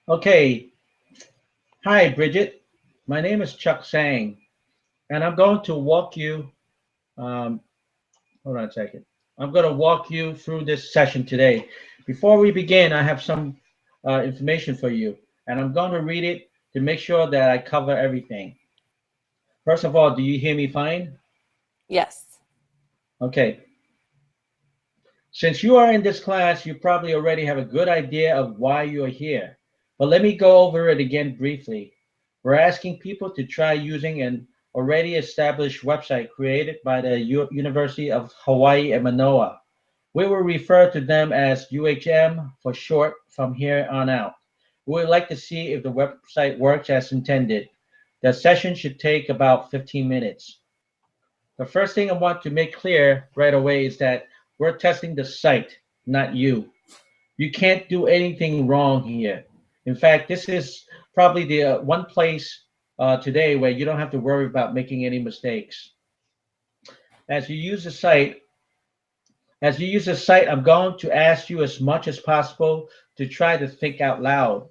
Okay. Hi, Bridget. My name is Chuck Tsang, and I'm going to walk you. Um, hold on a second. I'm going to walk you through this session today. Before we begin, I have some information for you, and I'm going to read it to make sure that I cover everything. First of all, do you hear me fine? Yes. Okay. Since you are in this class, you probably already have a good idea of why you are here. But let me go over it again briefly. We're asking people to try using an already established website created by the University of Hawaii at Manoa. We will refer to them as UHM for short from here on out. We would like to see if the website works as intended. The session should take about 15 minutes. The first thing I want to make clear right away is that we're testing the site, not you. You can't do anything wrong here. In fact, this is probably the one place today where you don't have to worry about making any mistakes. As you use the site, I'm going to ask you as much as possible to try to think out loud,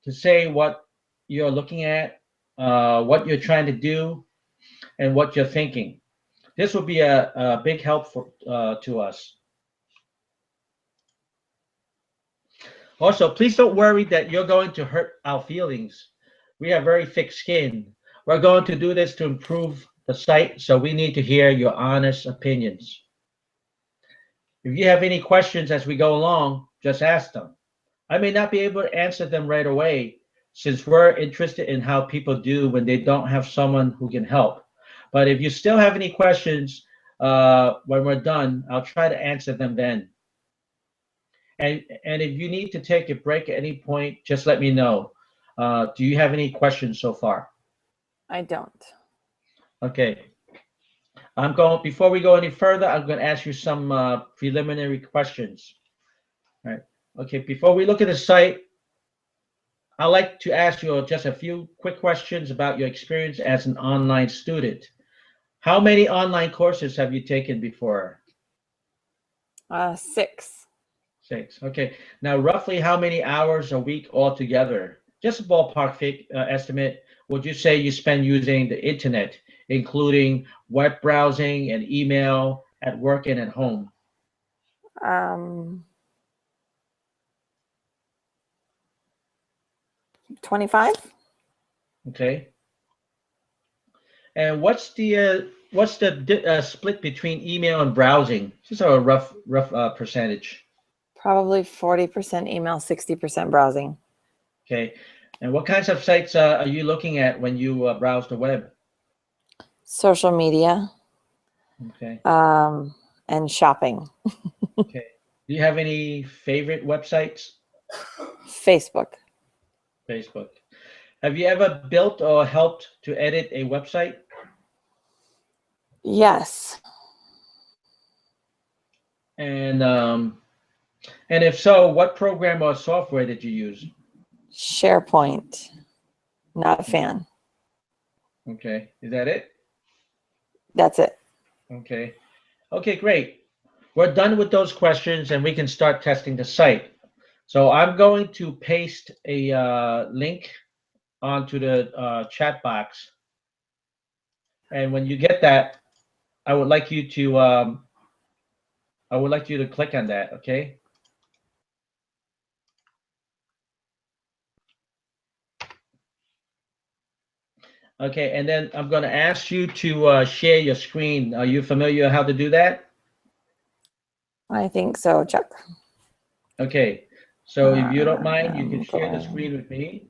to say what you're looking at, what you're trying to do, and what you're thinking. This will be a big help to us. Also, please don't worry that you're going to hurt our feelings. We have very thick skin. We're going to do this to improve the site, so we need to hear your honest opinions. If you have any questions as we go along, just ask them. I may not be able to answer them right away, since we're interested in how people do when they don't have someone who can help. But if you still have any questions when we're done, I'll try to answer them then. And if you need to take a break at any point, just let me know. Do you have any questions so far? I don't. Okay. Before we go any further, I'm going to ask you some preliminary questions. All right. Okay. Before we look at the site, I'd like to ask you just a few quick questions about your experience as an online student. How many online courses have you taken before? 6. 6. Okay. Now, roughly how many hours a week altogether? Just a ballpark estimate. Would you say you spend using the internet, including web browsing and email at work and at home? 25. Okay. And what's the split between email and browsing? Just a rough percentage. Probably 40% email, 60% browsing. Okay. And what kinds of sites are you looking at when you browse the web? Social media. Okay. And shopping. Okay. Do you have any favorite websites? Facebook. Facebook. Have you ever built or helped to edit a website? Yes. And if so, what program or software did you use? SharePoint. Not a fan. Okay. Is that it? That's it. Okay. Okay, great. We're done with those questions and we can start testing the site. So I'm going to paste a link onto the chat box. And when you get that, I would like you to click on that, okay? Okay, and then I'm going to ask you to share your screen. Are you familiar how to do that? I think so, Chuck. Okay, so if you don't mind, you can share the screen with me.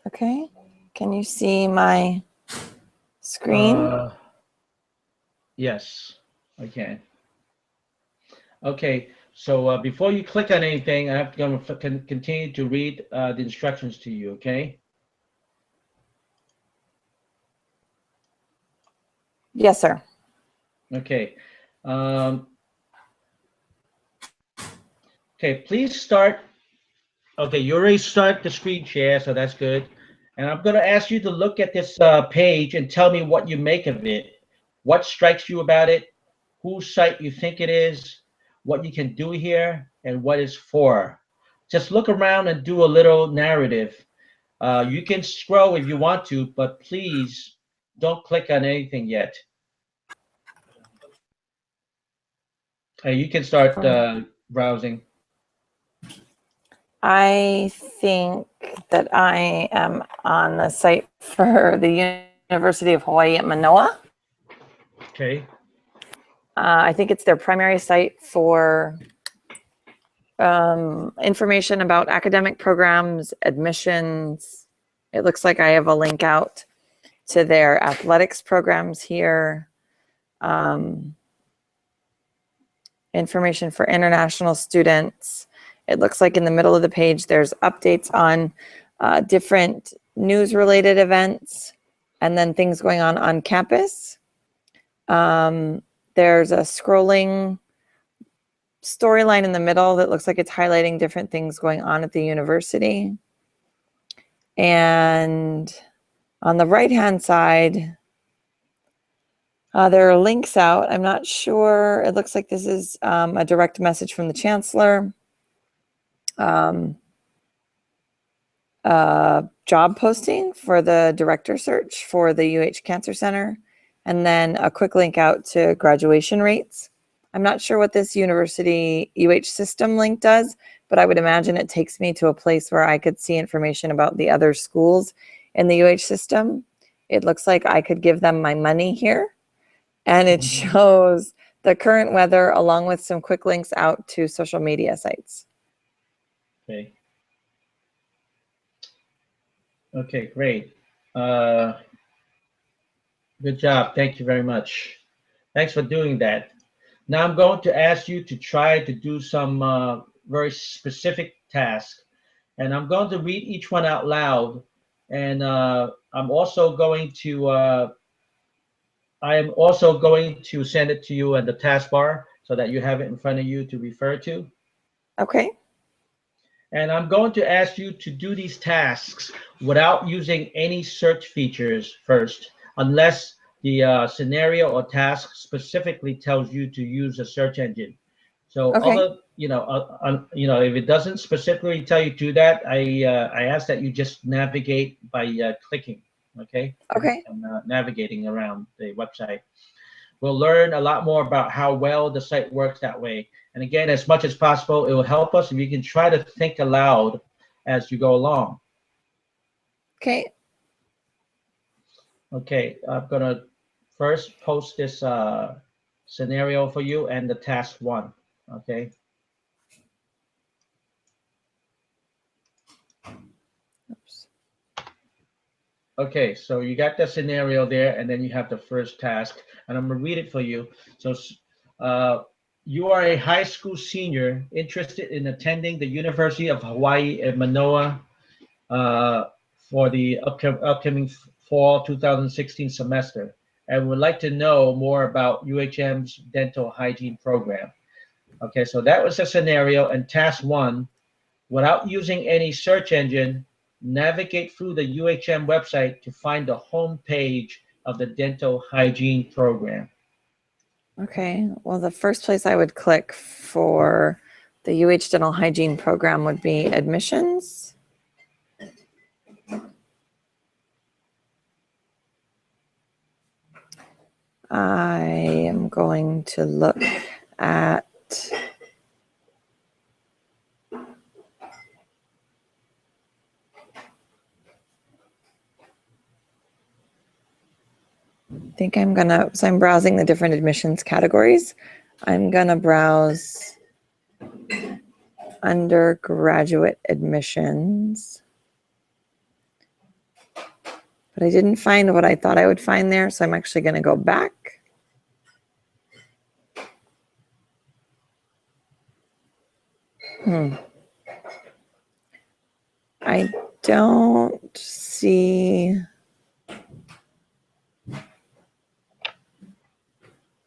Okay. Can you see my screen? Yes, I can. Okay, so before you click on anything, I have to continue to read the instructions to you, okay? Yes, sir. Okay. Okay, please start. Okay, you already start the screen share, so that's good. And I'm going to ask you to look at this page and tell me what you make of it. what strikes you about it, whose site you think it is, what you can do here, and what it's for. Just look around and do a little narrative. You can scroll if you want to, but please don't click on anything yet. You can start browsing. I think that I am on the site for the University of Hawaii at Manoa. Okay. I think it's their primary site for information about academic programs, admissions. It looks like I have a link out to their athletics programs here. Information for international students. It looks like in the middle of the page, there's updates on different news-related events and then things going on campus. There's a scrolling storyline in the middle that looks like it's highlighting different things going on at the university. And on the right-hand side, there are links out. I'm not sure. It looks like this is a direct message from the chancellor. Job posting for the director search for the UH Cancer Center, and then a quick link out to graduation rates. I'm not sure what this university UH system link does, but I would imagine it takes me to a place where I could see information about the other schools in the UH system. It looks like I could give them my money here, and it shows the current weather along with some quick links out to social media sites. Okay. Okay, great. Good job. Thank you very much. Thanks for doing that. Now I'm going to ask you to try to do some very specific tasks, and I'm going to read each one out loud. And I'm also going to send it to you in the taskbar so that you have it in front of you to refer to. Okay. And I'm going to ask you to do these tasks without using any search features first, unless the scenario or task specifically tells you to use a search engine. So Okay. other, if it doesn't specifically tell you to do that, I ask that you just navigate by clicking, okay? Okay. And navigating around the website. We'll learn a lot more about how well the site works that way. And again, as much as possible, it will help us if you can try to think aloud as you go along. Okay. Okay, I'm gonna first post this scenario for you and the task one, okay? Oops. Okay, so you got the scenario there, and then you have the first task, and I'm gonna read it for you. So you are a high school senior interested in attending the University of Hawaii at Manoa for the upcoming fall 2016 semester, and would like to know more about UHM's dental hygiene program. Okay, so that was a scenario. And task one, without using any search engine, navigate through the UHM website to find the home page of the dental hygiene program. Okay, well, the first place I would click for the UH Dental Hygiene Program would be admissions. I am going to look at so I'm browsing the different admissions categories. I'm gonna browse undergraduate admissions. But I didn't find what I thought I would find there, so I'm actually gonna go back. I don't see.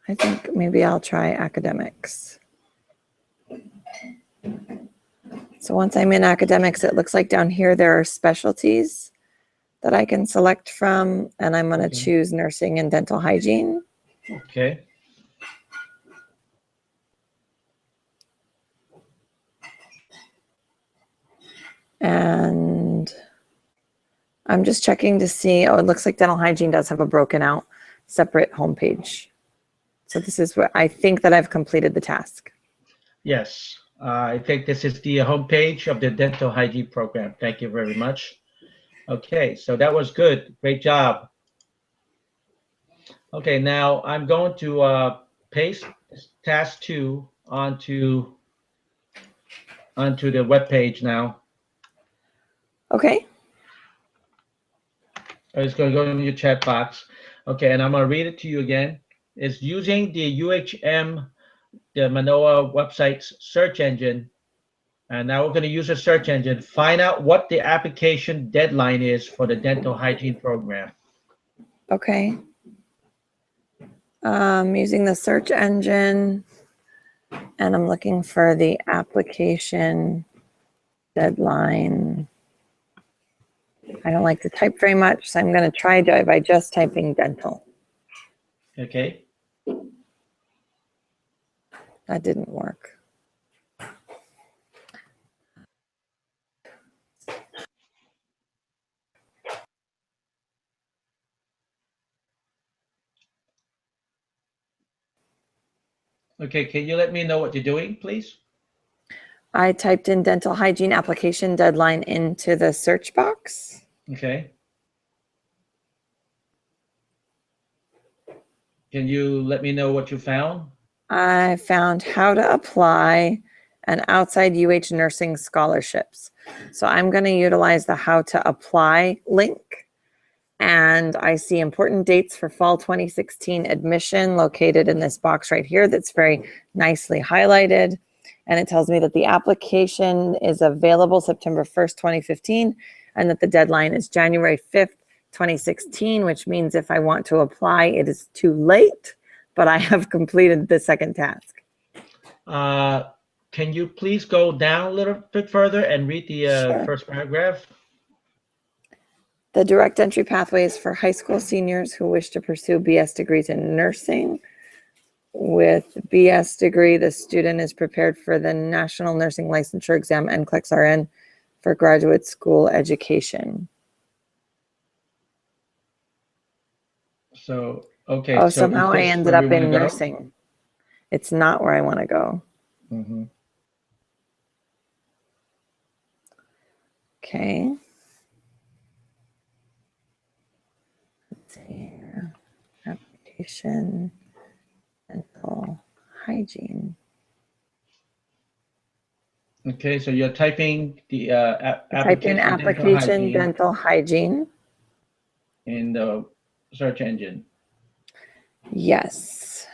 I think maybe I'll try academics. So once I'm in academics, it looks like down here there are specialties that I can select from, and I'm going to choose nursing and dental hygiene. Okay. And I'm just checking to see, oh, it looks like dental hygiene does have a broken out separate homepage. So this is what I think that I've completed the task. Yes. I think this is the homepage of the dental hygiene program. Thank you very much. Okay, so that was good. Great job. Okay, now I'm going to paste task 2 onto the web page now. Okay. It's going to go in your chat box. Okay, and I'm going to read it to you again. It's using the UHM, the Manoa website's search engine. And now we're going to use a search engine. Find out what the application deadline is for the dental hygiene program. Okay. Using the search engine, and I'm looking for the application deadline. I don't like to type very much, so I'm going to try by just typing dental. Okay. That didn't work. Okay, can you let me know what you're doing, please? I typed in dental hygiene application deadline into the search box. Okay. Can you let me know what you found? I found how to apply an outside UH nursing scholarships. So I'm going to utilize the how to apply link. And I see important dates for fall 2016 admission located in this box right here that's very nicely highlighted. And it tells me that the application is available September 1st, 2015, and that the deadline is January 5th, 2016, which means if I want to apply, it is too late, but I have completed the second task. Can you please go down a little bit further and read the Sure. first paragraph? The direct entry pathways for high school seniors who wish to pursue BS degrees in nursing. With BS degree, the student is prepared for the National Nursing Licensure Exam, NCLEX RN, for graduate school education. So, okay, Oh, so is somehow I this ended where we up want to in go? nursing. It's not where I want to go. Mm-hmm. Okay. Let's see here. Application, dental hygiene. Okay, so you're typing the Type in application dental dental hygiene. in the search engine. Yes.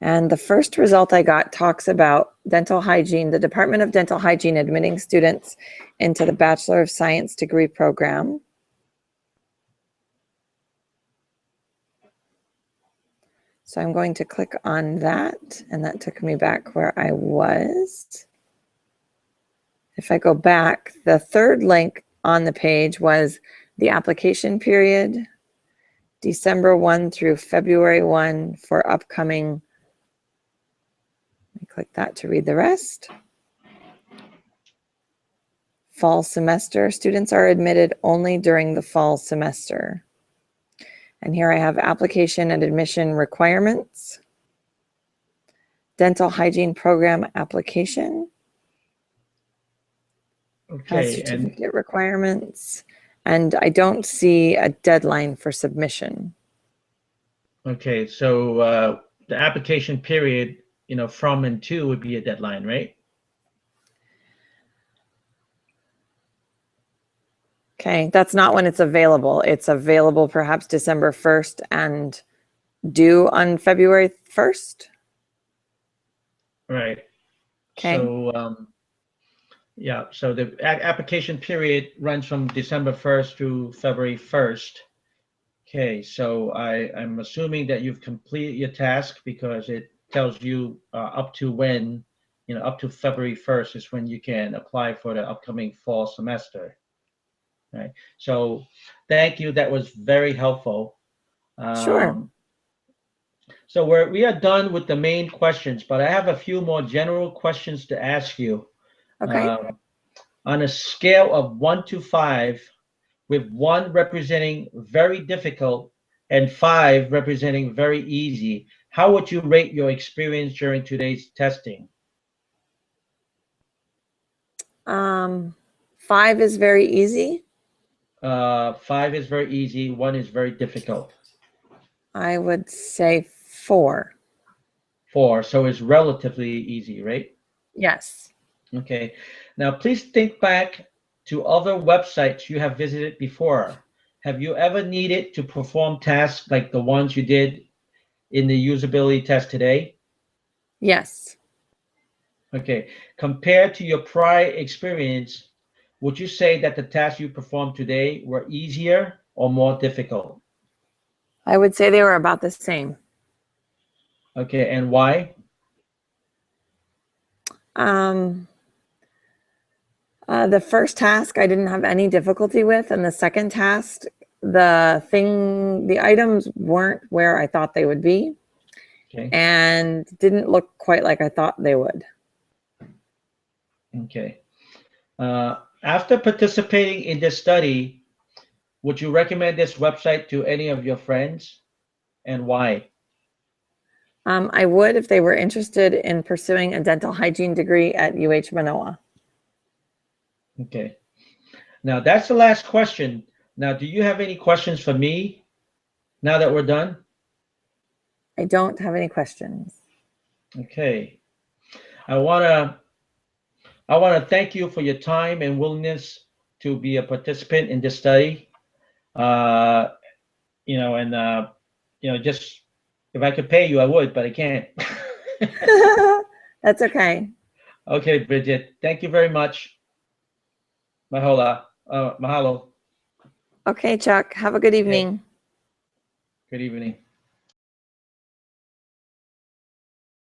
And the first result I got talks about dental hygiene, the Department of Dental Hygiene admitting students into the Bachelor of Science degree program. So I'm going to click on that, and that took me back where I was. If I go back, the third link on the page was the application period, December 1 through February 1 for upcoming. I click that to read the rest. Fall semester. Students are admitted only during the fall semester. And here I have application and admission requirements, dental hygiene program application, has Okay, and certificate requirements, and I don't see a deadline for submission. okay, so the application period, from and to would be a deadline, right? Okay, that's not when it's available. It's available perhaps December 1st and due on February 1st. Right. Okay. So yeah, so the application period runs from December 1st through February 1st. Okay, so I'm assuming that you've completed your task because it tells you up to when, up to February 1st is when you can apply for the upcoming fall semester. Right. So thank you. That was very helpful. Sure. So we are done with the main questions, but I have a few more general questions to ask you. Okay. On a scale of 1 to 5, with 1 representing very difficult and 5 representing very easy, how would you rate your experience during today's testing? 5 is very easy. 5 is very easy, 1 is very difficult. I would say 4. 4, so it's relatively easy, right? Yes. Okay. Now, please think back to other websites you have visited before. Have you ever needed to perform tasks like the ones you did in the usability test today? Yes. Okay. Compared to your prior experience, would you say that the tasks you performed today were easier or more difficult? I would say they were about the same. Okay. And why? The first task I didn't have any difficulty with, and the second task, the items weren't where I thought they would be, Okay. and didn't look quite like I thought they would. Okay. After participating in this study, would you recommend this website to any of your friends, and why? I would if they were interested in pursuing a dental hygiene degree at UH Manoa. Okay. Now that's the last question. Now, do you have any questions for me now that we're done? I don't have any questions. Okay. I want to thank you for your time and willingness to be a participant in this study. Uh, just if I could pay you, I would, but I can't. That's okay. Okay, Bridget. Thank you very much. Mahalo. Mahalo. Okay, Chuck. Have a good evening. Good evening.